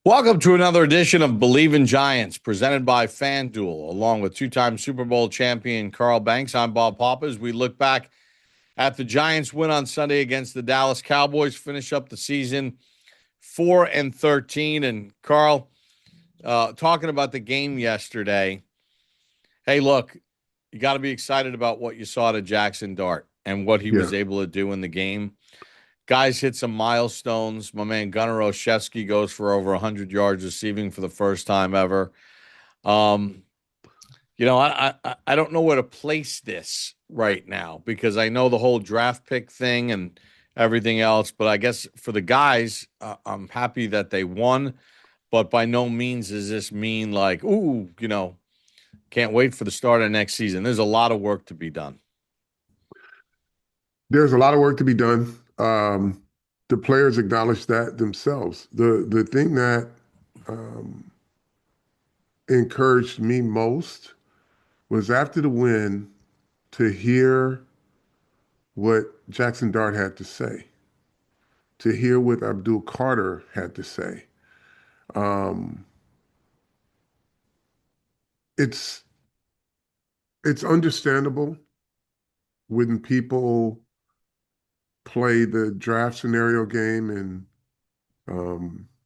Welcome to another edition of Believe in Giants, presented by FanDuel, along with two-time Super Bowl champion Carl Banks. I'm Bob Papas. We look back at the Giants' win on Sunday against the Dallas Cowboys, finish up the season 4-13. And Carl, talking about the game yesterday, hey, look, you got to be excited about what you saw to Jaxson Dart and what he Yeah. was able to do in the game. Guys hit some milestones. My man Gunnar Olszewski goes for over 100 yards receiving for the first time ever. Um, I don't know where to place this right now because I know the whole draft pick thing and everything else. But I guess for the guys, I'm happy that they won. But by no means does this mean like, ooh, can't wait for the start of next season. There's a lot of work to be done. There's a lot of work to be done. The players acknowledge that themselves. The thing that um, encouraged me most was after the win to hear what Jaxson Dart had to say, to hear what Abdul Carter had to say. Um, it's it's understandable when people play the draft scenario game and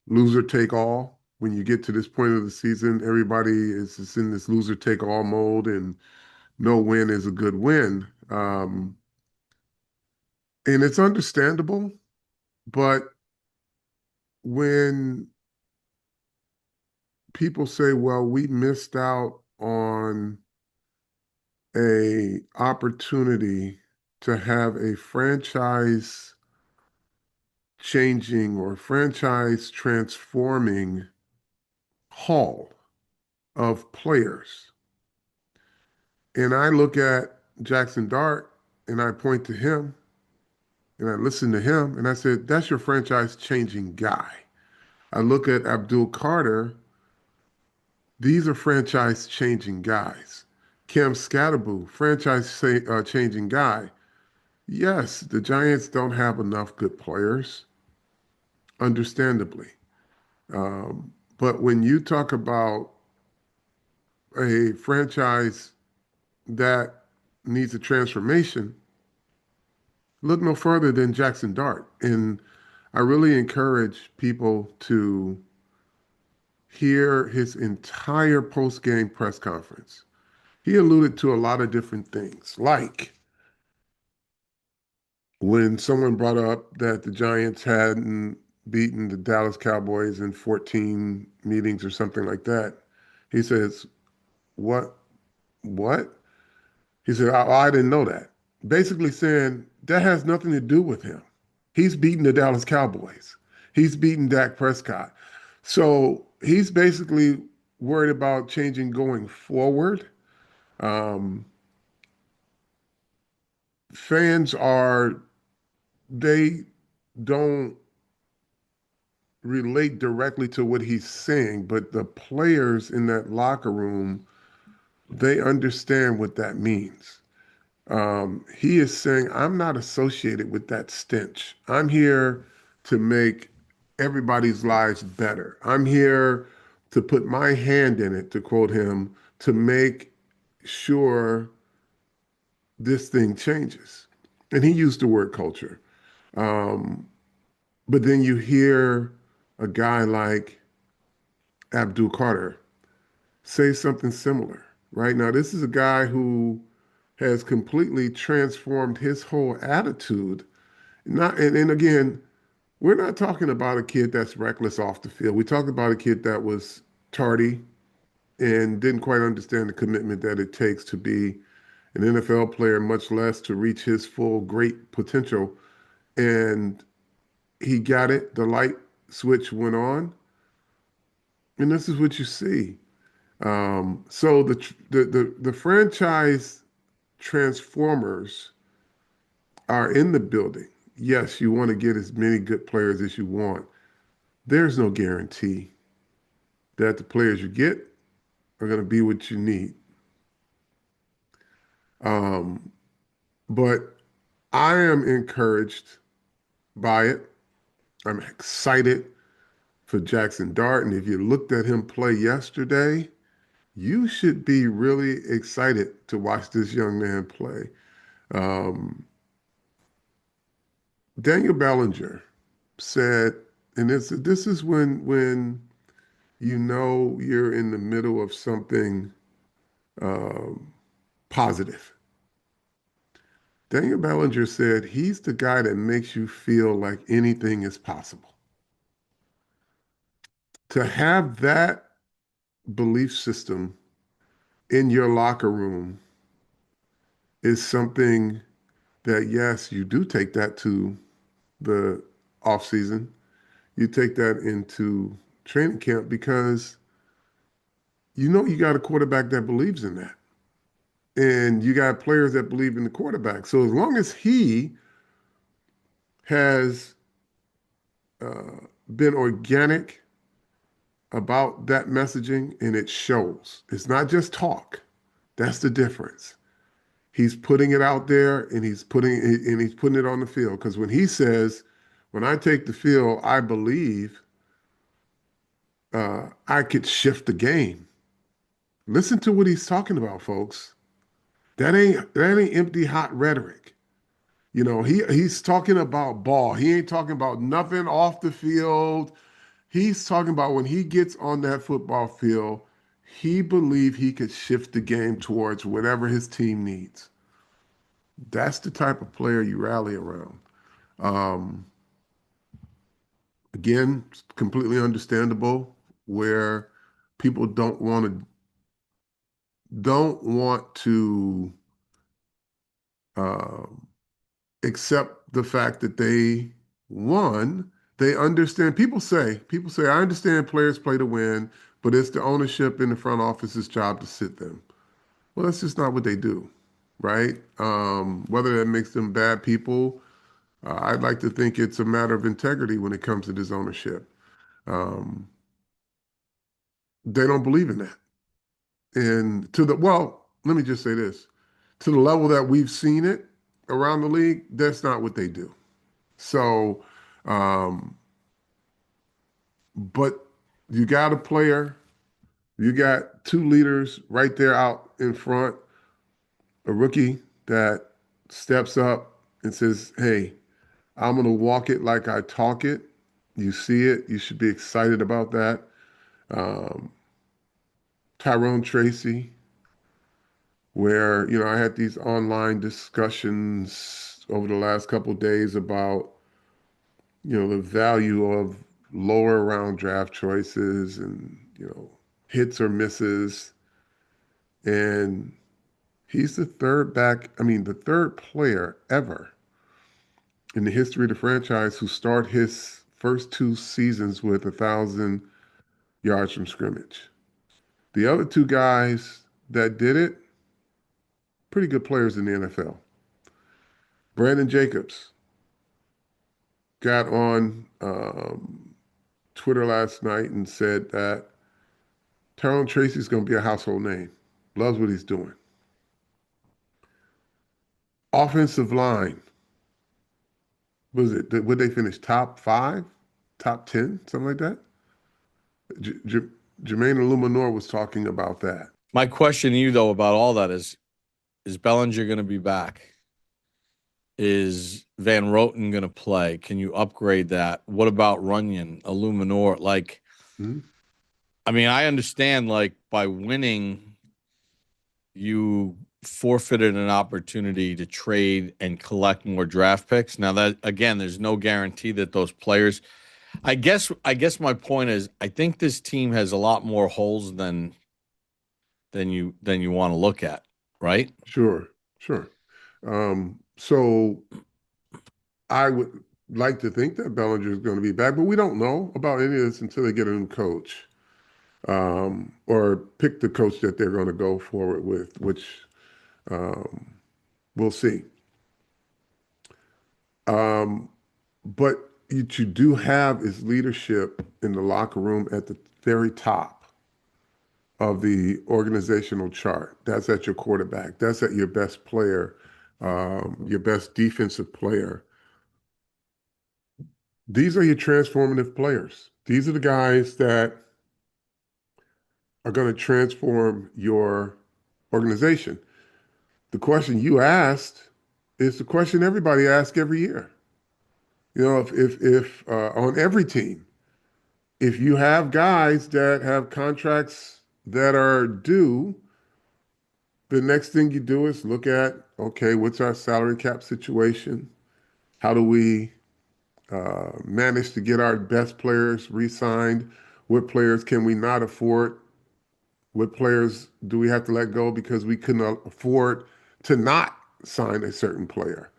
loser take all. When you get to this point of the season, everybody is just in this loser take all mode, and no win is a good win. And it's understandable, but when people say, well, we missed out on a opportunity to have a franchise changing or franchise transforming haul of players. And I look at Jaxson Dart and I point to him and I listen to him and I said, that's your franchise changing guy. I look at Abdul Carter, these are franchise changing guys. Cam Skattebo, franchise changing guy. Yes, the Giants don't have enough good players, understandably. But when you talk about a franchise that needs a transformation, look no further than Jaxson Dart. And I really encourage people to hear his entire post-game press conference. He alluded to a lot of different things, like when someone brought up that the Giants hadn't beaten the Dallas Cowboys in 14 meetings or something like that. He says, What? What? He said, I didn't know that. Basically saying that has nothing to do with him. He's beaten the Dallas Cowboys. He's beaten Dak Prescott. So he's basically worried about changing going forward. Um, fans are, they don't relate directly to what he's saying, but the players in that locker room, they understand what that means. He is saying, I'm not associated with that stench. I'm here to make everybody's lives better. I'm here to put my hand in it, to quote him, to make sure this thing changes. And he used the word culture. Um, but then you hear a guy like Abdul Carter say something similar, right? Now, this is a guy who has completely transformed his whole attitude. Not and again, we're not talking about a kid that's reckless off the field. We talked about a kid that was tardy and didn't quite understand the commitment that it takes to be an NFL player, much less to reach his full great potential. And he got it. The light switch went on, and this is what you see. So the franchise transformers are in the building. Yes, you want to get as many good players as you want. There's no guarantee that the players you get are going to be what you need. Um, but I am encouraged by it. I'm excited for Jaxson Dart. And if you looked at him play yesterday, you should be really excited to watch this young man play. Um, Daniel Bellinger said, and this is when you know you're in the middle of something um, positive. Daniel Bellinger said he's the guy that makes you feel like anything is possible. To have that belief system in your locker room is something that, yes, you do take that to the off season. You take that into training camp because you know you got a quarterback that believes in that. And you got players that believe in the quarterback. So as long as he has uh, been organic about that messaging and it shows, it's not just talk. That's the difference. He's putting it out there and he's putting it on the field. Because when he says, when I take the field, I believe I could shift the game. Listen to what he's talking about, folks. That ain't empty hot rhetoric. You know, he's talking about ball. He ain't talking about nothing off the field. He's talking about when he gets on that football field, he believed he could shift the game towards whatever his team needs. That's the type of player you rally around. Um, Again, completely understandable where people don't want to um, accept the fact that they won. They understand. People say, I understand players play to win, but it's the ownership in the front office's job to sit them. Well, that's just not what they do, right? Whether that makes them bad people, I'd like to think it's a matter of integrity when it comes to this ownership. Um, they don't believe in that. And let me just say this. To the level that we've seen it around the league, that's not what they do. So, um, but you got a player, you got two leaders right there out in front, a rookie that steps up and says, hey, I'm going to walk it like I talk it. You see it. You should be excited about that. Um, Tyrone Tracy, where, I had these online discussions over the last couple of days about, the value of lower round draft choices and, hits or misses. And he's the third player ever in the history of the franchise who start his first two seasons with 1,000 yards from scrimmage. The other two guys that did it, pretty good players in the NFL. Brandon Jacobs got on Twitter last night and said that Tyrone Tracy is going to be a household name. Loves what he's doing. Offensive line. Was it? Would they finish top five, top 10, something like that? J J Jermaine Illuminor was talking about that. My question to you though about all that is Bellinger going to be back? Is Van Roten going to play? Can you upgrade that? What about Runyon, Illuminor? Like, Hmm? I mean, I understand like by winning, you forfeited an opportunity to trade and collect more draft picks. Now that again, there's no guarantee that those players. I guess my point is I think this team has a lot more holes than you want to look at, right? Sure, sure. So I would like to think that Bellinger is going to be back, but we don't know about any of this until they get a new coach, or pick the coach that they're going to go forward with, which um, we'll see. Um, but what you do have is leadership in the locker room at the very top of the organizational chart. That's at your quarterback. That's at your best player, your best defensive player. These are your transformative players. These are the guys that are going to transform your organization. The question you asked is the question everybody asks every year. You know, if on every team, if you have guys that have contracts that are due, the next thing you do is look at, okay, what's our salary cap situation? How do we manage to get our best players re-signed? What players can we not afford? What players do we have to let go because we couldn't afford to not sign a certain player?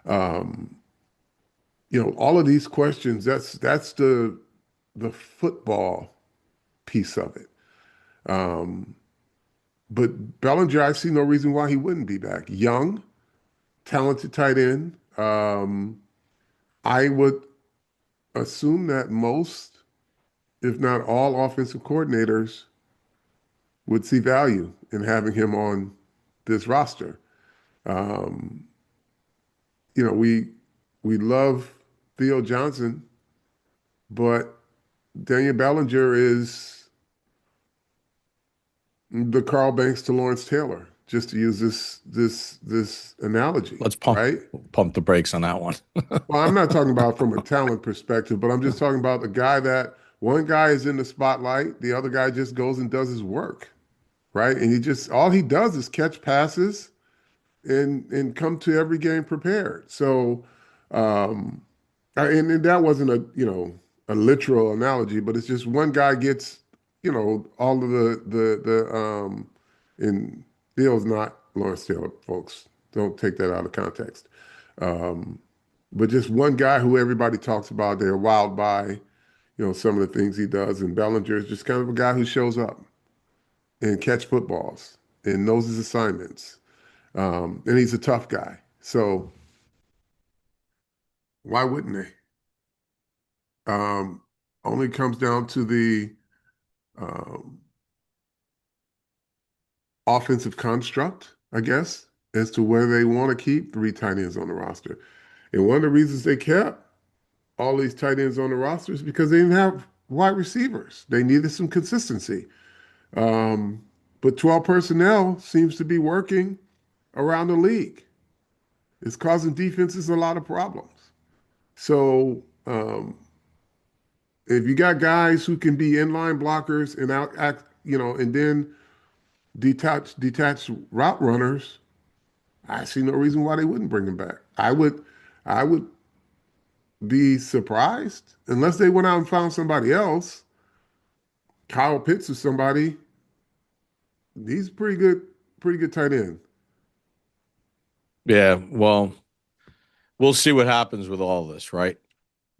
Um, all of these questions, that's the football piece of it. Um, but Bellinger, I see no reason why he wouldn't be back. Young, talented tight end. I would assume that most, if not all, offensive coordinators would see value in having him on this roster. Um, we love Theo Johnson, but Daniel Bellinger is the Carl Banks to Lawrence Taylor, just to use this analogy, Let's right? pump the brakes on that one. Well, I'm not talking about from a talent perspective, but I'm just talking about the guy that one guy is in the spotlight, the other guy just goes and does his work, right? And he just all he does is catch passes and come to every game prepared. So, um, and that wasn't a literal analogy, but it's just one guy gets all of the and Theo's not Lawrence Taylor, folks. Don't take that out of context. Um, but just one guy who everybody talks about, they're wild by, some of the things he does. And Bellinger is just kind of a guy who shows up and catch footballs and knows his assignments. And he's a tough guy. So why wouldn't they? Um, only comes down to the um, offensive construct, I guess, as to whether they want to keep three tight ends on the roster. And one of the reasons they kept all these tight ends on the roster is because they didn't have wide receivers. They needed some consistency. Um, but 12 personnel seems to be working around the league. It's causing defenses a lot of problems. So if you got guys who can be inline blockers and out act, and then detach route runners, I see no reason why they wouldn't bring them back. I would be surprised unless they went out and found somebody else. Kyle Pitts or somebody. He's pretty good tight end. Yeah, well, we'll see what happens with all this, right?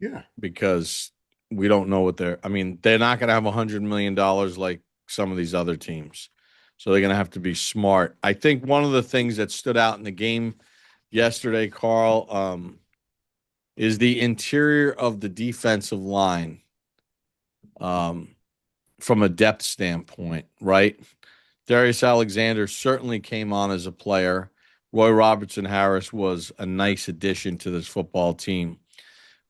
Yeah. Because we don't know what I mean, they're not going to have $100 million like some of these other teams. So they're going to have to be smart. I think one of the things that stood out in the game yesterday, Carl, is the interior of the defensive line, um, from a depth standpoint, right? Darius Alexander certainly came on as a player. Roy Robertson Harris was a nice addition to this football team.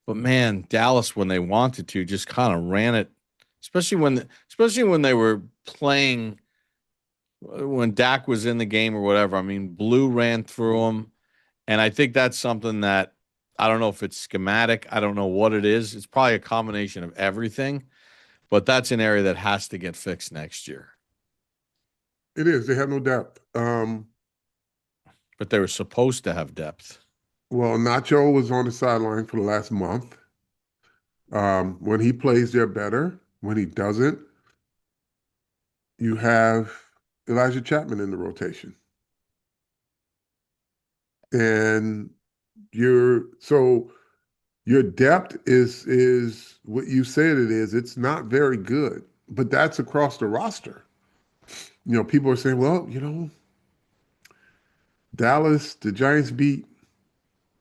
But man, Dallas, when they wanted to, just kind of ran it, especially when they were playing, when Dak was in the game or whatever. I mean, Blue ran through them, and I think that's something that I don't know if it's schematic. I don't know what it is. It's probably a combination of everything, but that's an area that has to get fixed next year. It is. They have no depth. But they were supposed to have depth. Well, Nacho was on the sideline for the last month. When he plays, they're better. When he doesn't, you have Elijah Chapman in the rotation. And so your depth is what you said it is. It's not very good, but that's across the roster. People are saying, well, the Giants beat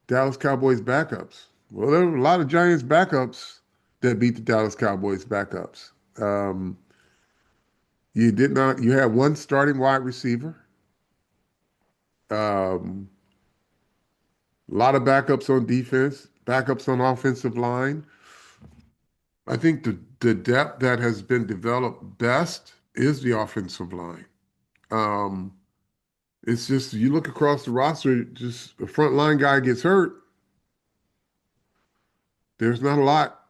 Dallas Cowboys backups. Well, there were a lot of Giants backups that beat the Dallas Cowboys backups. You had one starting wide receiver, a lot of backups on defense, backups on offensive line. I think the depth that has been developed best is the offensive line. Um, it's just you look across the roster, just a front line guy gets hurt. There's not a lot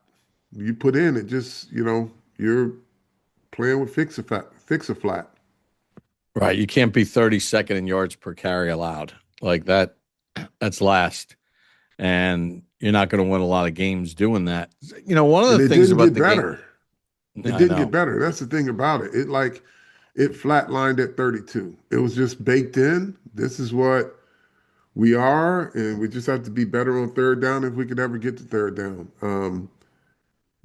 you put in. It just, you're playing with fix a flat. Right. You can't be 32nd in yards per carry allowed. Like that, that's last. And you're not going to win a lot of games doing that. One of And the it things didn't about get the game, better. It I didn't get know. better. That's the thing about it. It flatlined at 32. It was just baked in. This is what we are, and we just have to be better on third down if we could ever get to third down.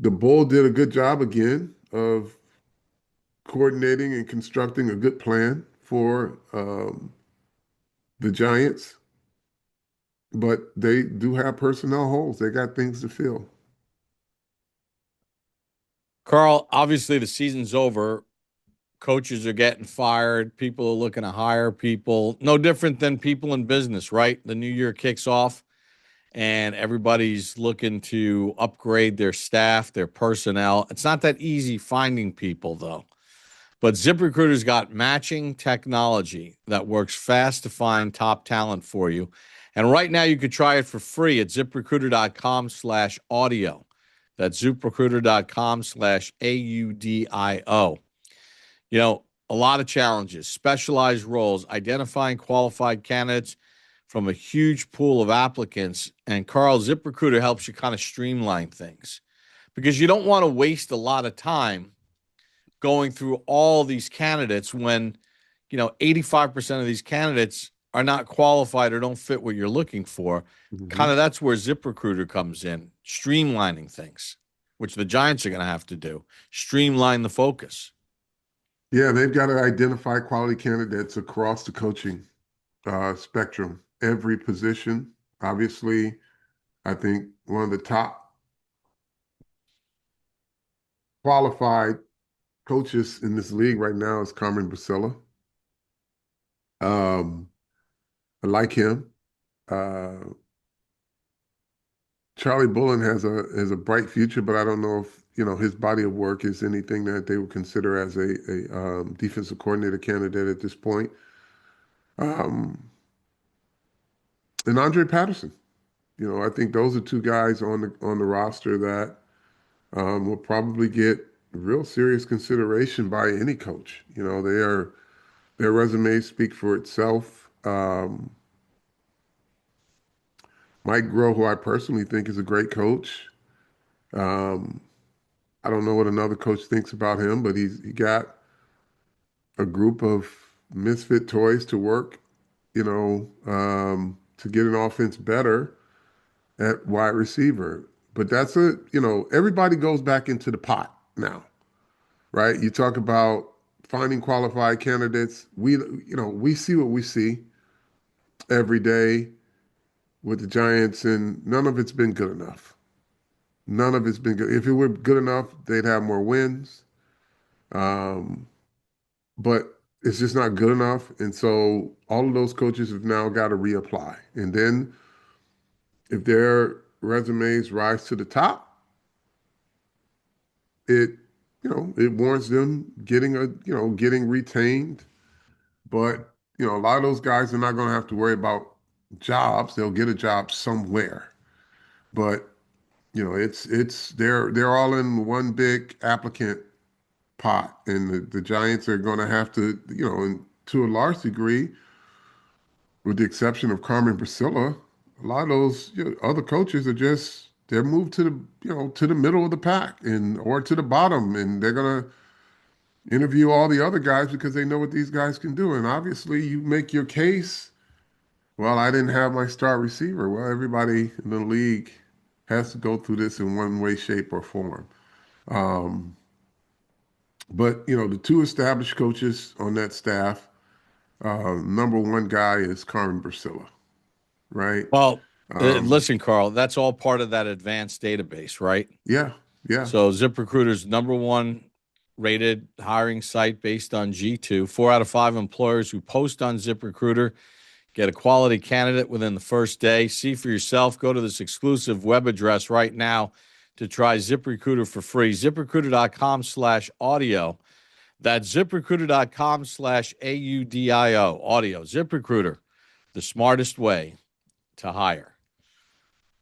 The Bull did a good job again of coordinating and constructing a good plan for the Giants, but they do have personnel holes. They got things to fill. Carl, obviously the season's over. Coaches are getting fired. People are looking to hire people. No different than people in business, right? The new year kicks off and everybody's looking to upgrade their staff, their personnel. It's not that easy finding people, though. But ZipRecruiter's got matching technology that works fast to find top talent for you. And right now you could try it for free at ziprecruiter.com/audio. That's ziprecruiter.com/AUDIO. A lot of challenges, specialized roles, identifying qualified candidates from a huge pool of applicants. And Carl, ZipRecruiter helps you kind of streamline things because you don't want to waste a lot of time going through all these candidates when 85% of these candidates are not qualified or don't fit what you're looking for. Kind Mhm. of that's where ZipRecruiter comes in, streamlining things, which the Giants are going to have to do, streamline the focus. Yeah, they've got to identify quality candidates across the coaching spectrum, every position. Obviously, I think one of the top qualified coaches in this league right now is Carmen Basilla. Um, I like him. Uh, Charlie Bullen has a bright future, but I don't know if his body of work is anything that they would consider as a defensive coordinator candidate at this point. Um, and Andre Patterson. I think those are two guys on the roster that will probably get real serious consideration by any coach. Their resumes speak for itself. Mike Groh, who I personally think is a great coach. Um, I don't know what another coach thinks about him, but he got a group of misfit toys to work, to get an offense better at wide receiver. But everybody goes back into the pot now, right? You talk about finding qualified candidates. We see what we see every day with the Giants, and none of it's been good enough. None of it's been good. If it were good enough, they'd have more wins. Um, but it's just not good enough. And so all of those coaches have now got to reapply. And then if their resumes rise to the top, it it warrants them getting retained. But a lot of those guys are not going to have to worry about jobs. They'll get a job somewhere. But they're all in one big applicant pot, and the Giants are going to have to, and to a large degree, with the exception of Carmen Priscilla, a lot of those other coaches are just they're moved to the middle of the pack and or to the bottom, and they're gonna interview all the other guys because they know what these guys can do. And obviously, you make your case. Well, I didn't have my star receiver. Well, everybody in the league has to go through this in one way, shape, or form. Um, but the two established coaches on that staff, number one guy is Carmen Priscilla, right? Well, Um, listen, Carl, that's all part of that advanced database, right? yeah, yeah. So ZipRecruiter's number one rated hiring site based on G2. 4 out of 5 employers who post on ZipRecruiter get a quality candidate within the first day. See for yourself. Go to this exclusive web address right now, to try ZipRecruiter for free. ZipRecruiter.com/audio. That's ZipRecruiter.com/AUDIO. Audio. ZipRecruiter, the smartest way to hire.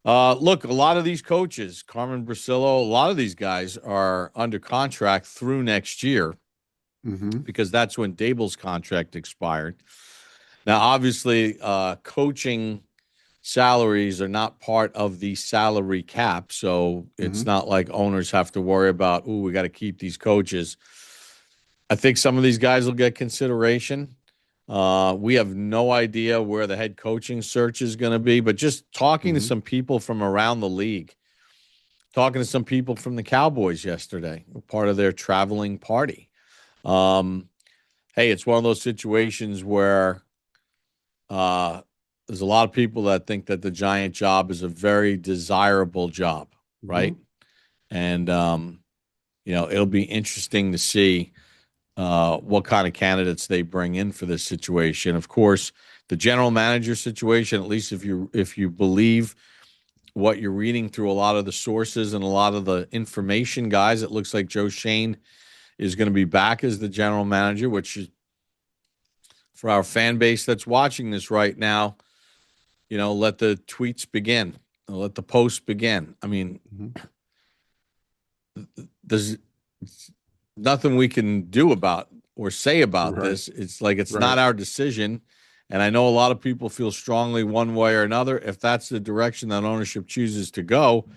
Look, a lot of these coaches, Carmen Brasillo, a lot of these guys are under contract through next year because that's when Dable's contract expired. Now, obviously, coaching salaries are not part of the salary cap, so it's not like owners have to worry about, we got to keep these coaches. I think some of these guys will get consideration. We have no idea where the head coaching search is going to be, but just talking to some people from around the league, talking to some people from the Cowboys yesterday, part of their traveling party. Hey, it's one of those situations where there's a lot of people that think that the Giant job is a very desirable job, right? And, it'll be interesting to see what kind of candidates they bring in for this situation. Of course, the general manager situation, at least if you believe what you're reading through a lot of the sources and a lot of the information guys, it looks like Schoen is going to be back as the general manager, which is, for our fan base that's watching this right now, let the tweets begin. Let the posts begin. I mean, there's nothing we can do about or say about this. It's like it's not our decision. And I know a lot of people feel strongly one way or another. If that's the direction that ownership chooses to go,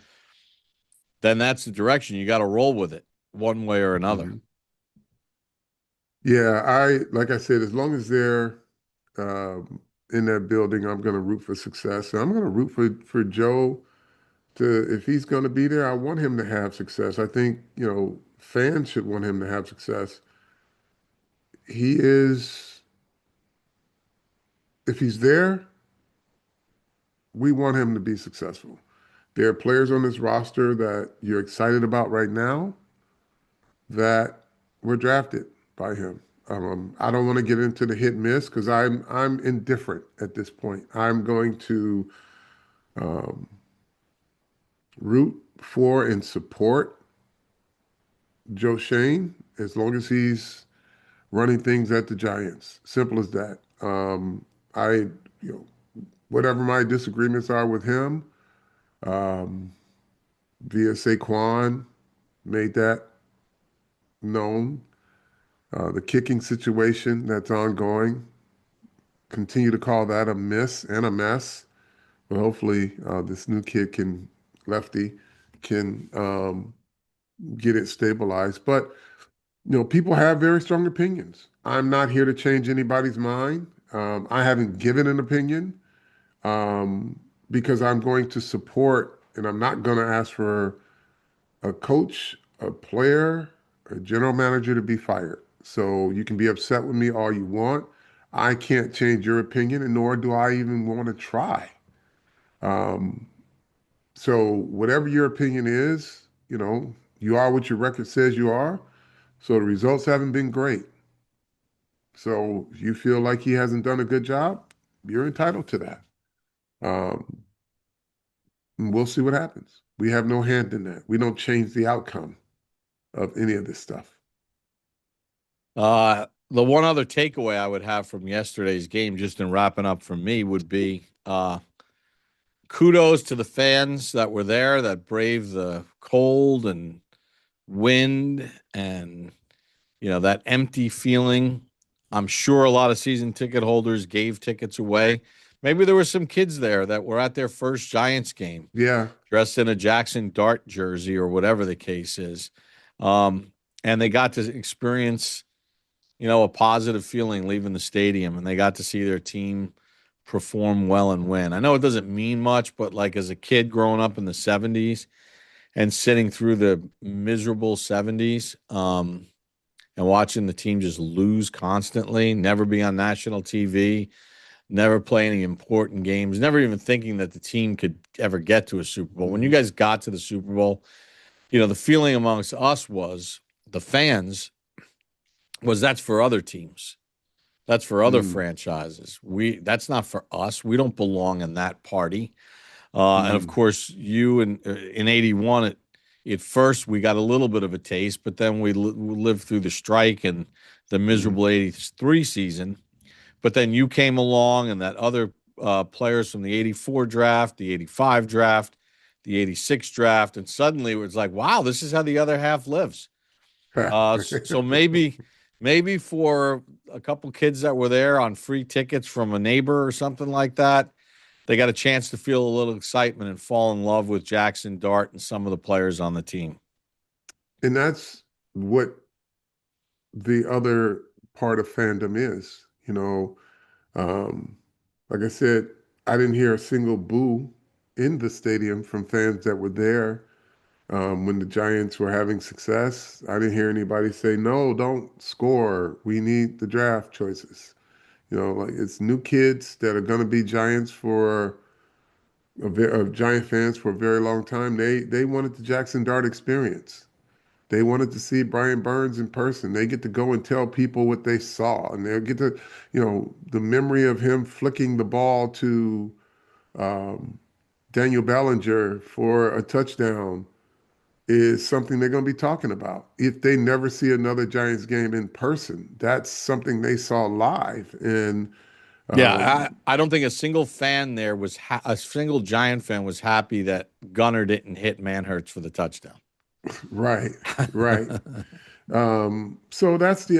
then that's the direction. You got to roll with it one way or another. Yeah, like I said, as long as they're in that building, I'm going to root for success. And I'm going to root for Joe if he's going to be there. I want him to have success. I think, fans should want him to have success. If he's there, we want him to be successful. There are players on this roster that you're excited about right now that were drafted by him. I don't want to get into the hit miss because I'm indifferent at this point. I'm going to root for and support Joe Schoen as long as he's running things at the Giants. Simple as that. Whatever my disagreements are with him, via Saquon, made that known. The kicking situation that's ongoing, continue to call that a miss and a mess. But hopefully, this new kid lefty can get it stabilized. But people have very strong opinions. I'm not here to change anybody's mind. I haven't given an opinion because I'm going to support, and I'm not going to ask for a coach, a player, a general manager to be fired. So you can be upset with me all you want. I can't change your opinion, and nor do I even want to try. So whatever your opinion is, you are what your record says you are. So the results haven't been great. So if you feel like he hasn't done a good job, you're entitled to that. And we'll see what happens. We have no hand in that. We don't change the outcome of any of this stuff. The one other takeaway I would have from yesterday's game, just in wrapping up for me, would be kudos to the fans that were there, that braved the cold and wind and, that empty feeling. I'm sure a lot of season ticket holders gave tickets away. Maybe there were some kids there that were at their first Giants game. Yeah. Dressed in a Jaxson Dart jersey or whatever the case is. And they got to experience, a positive feeling leaving the stadium, and they got to see their team perform well and win. I know it doesn't mean much, but like as a kid growing up in the 70s and sitting through the miserable 70s, and watching the team just lose constantly, never be on national TV, never play any important games, never even thinking that the team could ever get to a Super Bowl. When you guys got to the Super Bowl, the feeling amongst us was, the fans, was that's for other teams. That's for other franchises. That's not for us. We don't belong in that party. And of course, you in 81, at first we got a little bit of a taste, but then we lived through the strike and the Mhm. miserable 83 season. But then you came along and that other players from the 84 draft, the 85 draft, the 86 draft, and suddenly it was like, wow, this is how the other half lives. So maybe for a couple kids that were there on free tickets from a neighbor or something like that, they got a chance to feel a little excitement and fall in love with Jaxson Dart and some of the players on the team. And that's what the other part of fandom is. Um, like I said, I didn't hear a single boo in the stadium from fans that were there when the Giants were having success. I didn't hear anybody say, no, don't score. We need the draft choices. Like it's new kids that are going to be Giants for Giant fans for a very long time. They wanted the Jaxson Dart experience. They wanted to see Brian Burns in person. They get to go and tell people what they saw, and they'll get to, the memory of him flicking the ball to um, Daniel Bellinger for a touchdown is something they're going to be talking about. If they never see another Giants game in person, that's something they saw live. And Yeah, um, I don't think a single fan there a single Giant fan was happy that Gunner didn't hit Manhurts for the touchdown. right, right. So that's the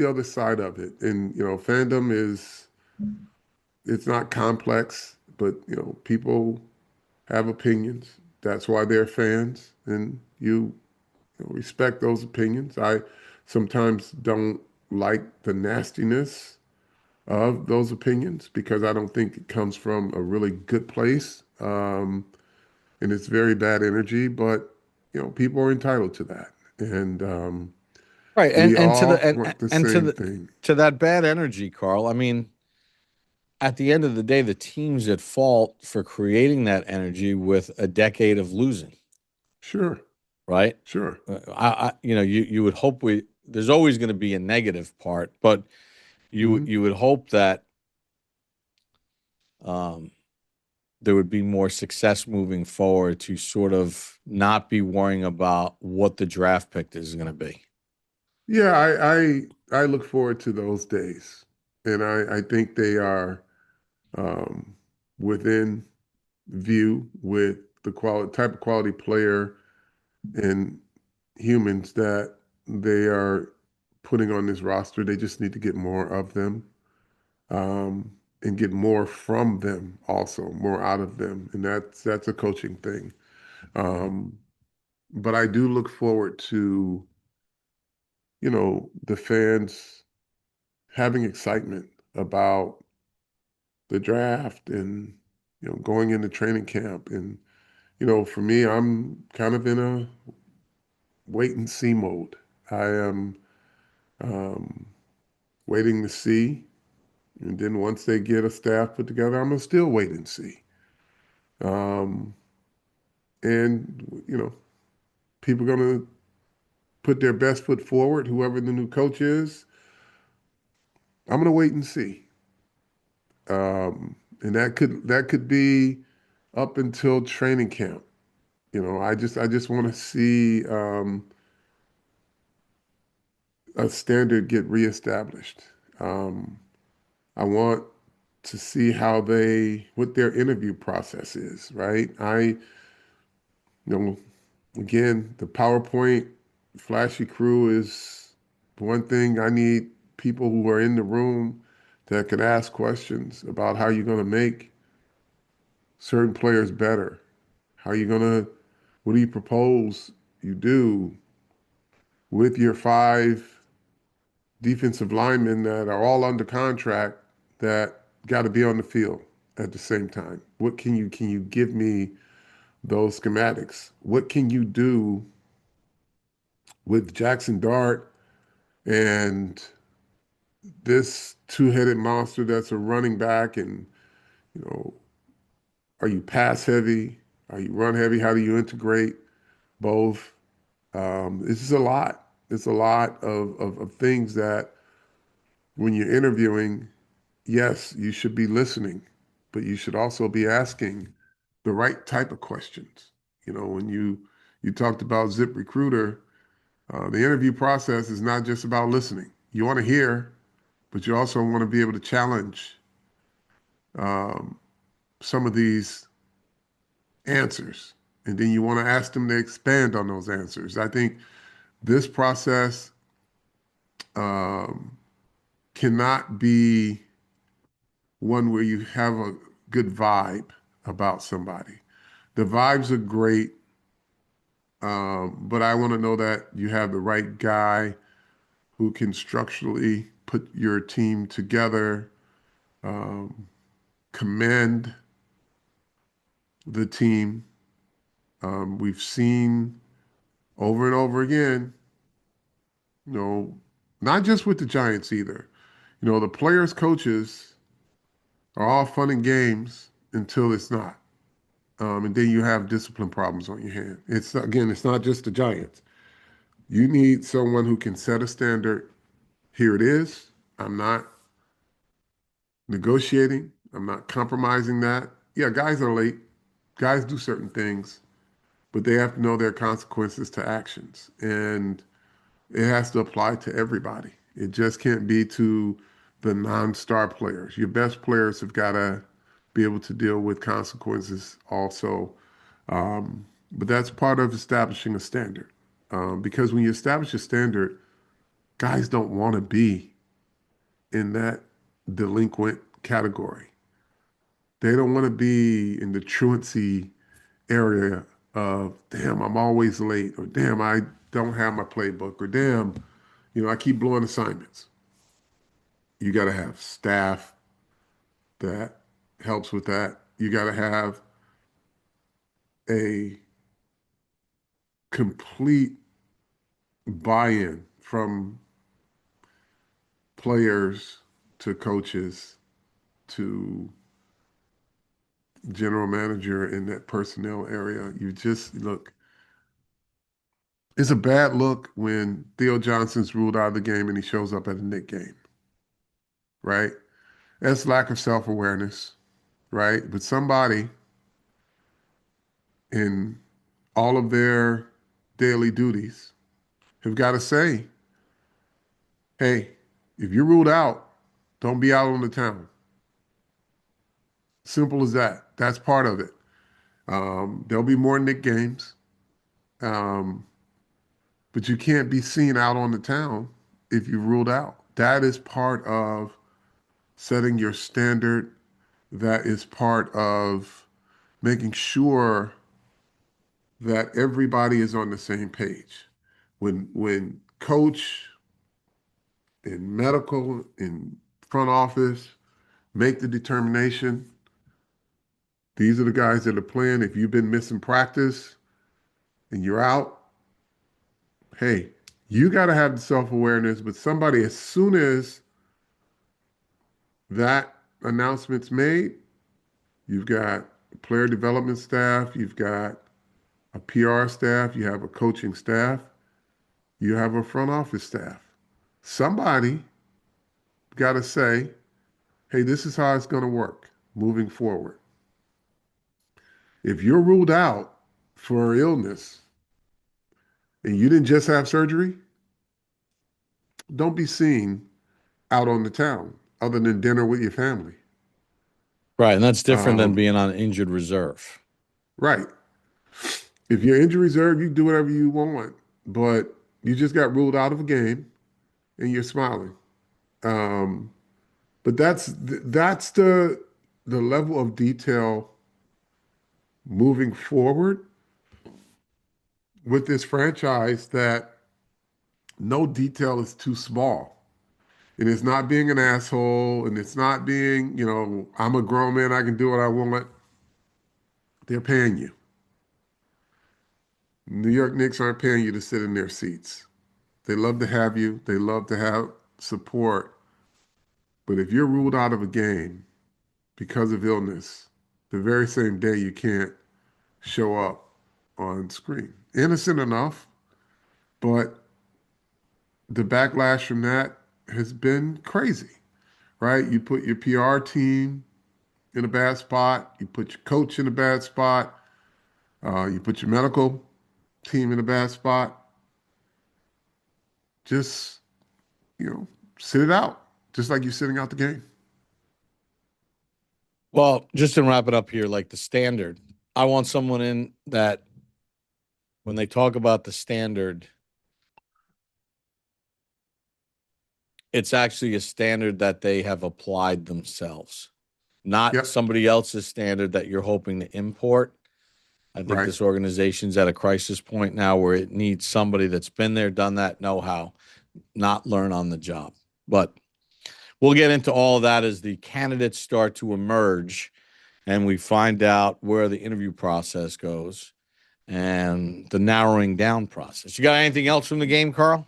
other side of it. And fandom is it's not complex, but people have opinions. That's why they're fans, and respect those opinions. I sometimes don't like the nastiness of those opinions because I don't think it comes from a really good place. And it's very bad energy, but people are entitled to that. And Right, we all want the and same thing. to that bad energy, Carl. I mean, at the end of the day, the team's at fault for creating that energy with a decade of losing, Sure, right? sure. You would hope there's always going to be a negative part, but Hmm. you would hope that um, there would be more success moving forward to sort of not be worrying about what the draft pick is going to be. Yeah, I look forward to those days, and I think they are um, within view with the quality type of quality player and humans that they are putting on this roster. They just need to get more of them and get more from them, also more out of them, and that's a coaching thing. Um, but I do look forward to the fans having excitement about the draft and going into training camp. And for me, I'm kind of in a wait and see mode. I am um, waiting to see, and then once they get a staff put together, I'm gonna still wait and see. Um, and people are gonna put their best foot forward. Whoever the new coach is, I'm gonna wait and see. And that could be up until training camp. I just want to see a standard get reestablished. Um, I want to see what their interview process is, right? You know, again, the PowerPoint flashy crew is one thing. I need people who are in the room that can ask questions about how you're going to make certain players better. What do you propose you do with your five defensive linemen that are all under contract that got to be on the field at the same time? Can you give me those schematics? What can you do with Jaxson Dart and this two-headed monster that's a running back? And you know, are you pass heavy? Are you run heavy? How do you integrate both? It's just a lot. It's a lot of things that when you're interviewing, yes, you should be listening, but you should also be asking the right type of questions. When You talked about Zip Recruiter. The interview process is not just about listening. You want to hear, but you also want to be able to challenge um, some of these answers. And then you want to ask them to expand on those answers. I think this process um, cannot be one where you have a good vibe about somebody. The vibes are great, but I want to know that you have the right guy who can structurally put your team together, um, commend the team. We've seen over and over again, you know, not just with the Giants either. The players, coaches are all fun and games until it's not. And then you have discipline problems on your hand. It's not just the Giants. You need someone who can set a standard. Here it is. I'm not negotiating. I'm not compromising that. Yeah, guys are late. Guys do certain things, but they have to know their consequences to actions. And it has to apply to everybody. It just can't be to the non-star players. Your best players have got to be able to deal with consequences also. But that's part of establishing a standard. Because when you establish a standard, guys don't want to be in that delinquent category. They don't want to be in the truancy area of, damn, I'm always late, or damn, I don't have my playbook, or damn, I keep blowing assignments. You got to have staff that helps with that. You got to have a complete buy-in from players to coaches to general manager in that personnel area. You just look, it's a bad look when Theo Johnson's ruled out of the game and he shows up at a Knick game, right? That's lack of self-awareness, right? But somebody in all of their daily duties have got to say, hey, if you're ruled out, don't be out on the town. Simple as that. That's part of it. There'll be more Knick games, um, but you can't be seen out on the town if you're ruled out. That is part of setting your standard. That is part of making sure that everybody is on the same page. When coach in medical, in front office, make the determination, these are the guys that are playing. If you've been missing practice and you're out, hey, you got to have the self-awareness. But somebody, as soon as that announcement's made, you've got a player development staff, you've got a PR staff, you have a coaching staff, you have a front office staff. Somebody got to say, hey, this is how it's going to work moving forward. If you're ruled out for illness and you didn't just have surgery, don't be seen out on the town other than dinner with your family. Right, and that's different than Um, being on injured reserve. right. If you're injury reserve, you can do whatever you want, but you just got ruled out of a game and you're smiling. Um, but that's the level of detail moving forward with this franchise that no detail is too small. And it's not being an asshole, and it's not being, I'm a grown man, I can do what I want. They're paying you. New York Knicks aren't paying you to sit in their seats. They love to have you, they love to have support. But if you're ruled out of a game because of illness, the very same day you can't show up on screen. Innocent enough, but the backlash from that has been crazy, right? You put your PR team in a bad spot, you put your coach in a bad spot, you put your medical team in a bad spot, just, you know, sit it out, just like you're sitting out the game. Well, just to wrap it up here, like the standard, I want someone in that when they talk about the standard, it's actually a standard that they have applied themselves, not Yep. somebody else's standard that you're hoping to import. I think Right. this organization's at a crisis point now where it needs somebody that's been there, done that, know how, not learn on the job. But we'll get into all of that as the candidates start to emerge and we find out where the interview process goes and the narrowing down process. You got anything else from the game, Carl?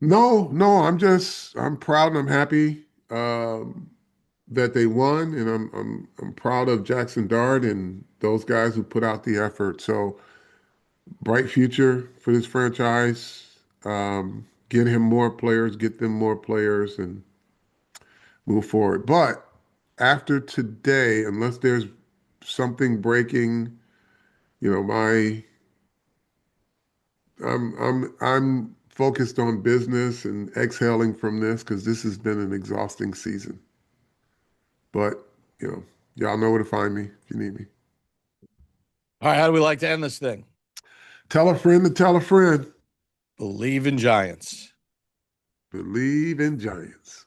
No, no, I'm proud and I'm happy that they won, and I'm proud of Jaxson Dart and those guys who put out the effort. So bright future for this franchise. Get him more players, get them more players, and move forward. But after today, unless there's something breaking, you know, I'm focused on business and exhaling from this because this has been an exhausting season. But, you know, y'all know where to find me if you need me. All right, how do we like to end this thing? Tell a friend to tell a friend. Believe in Giants. Believe in Giants.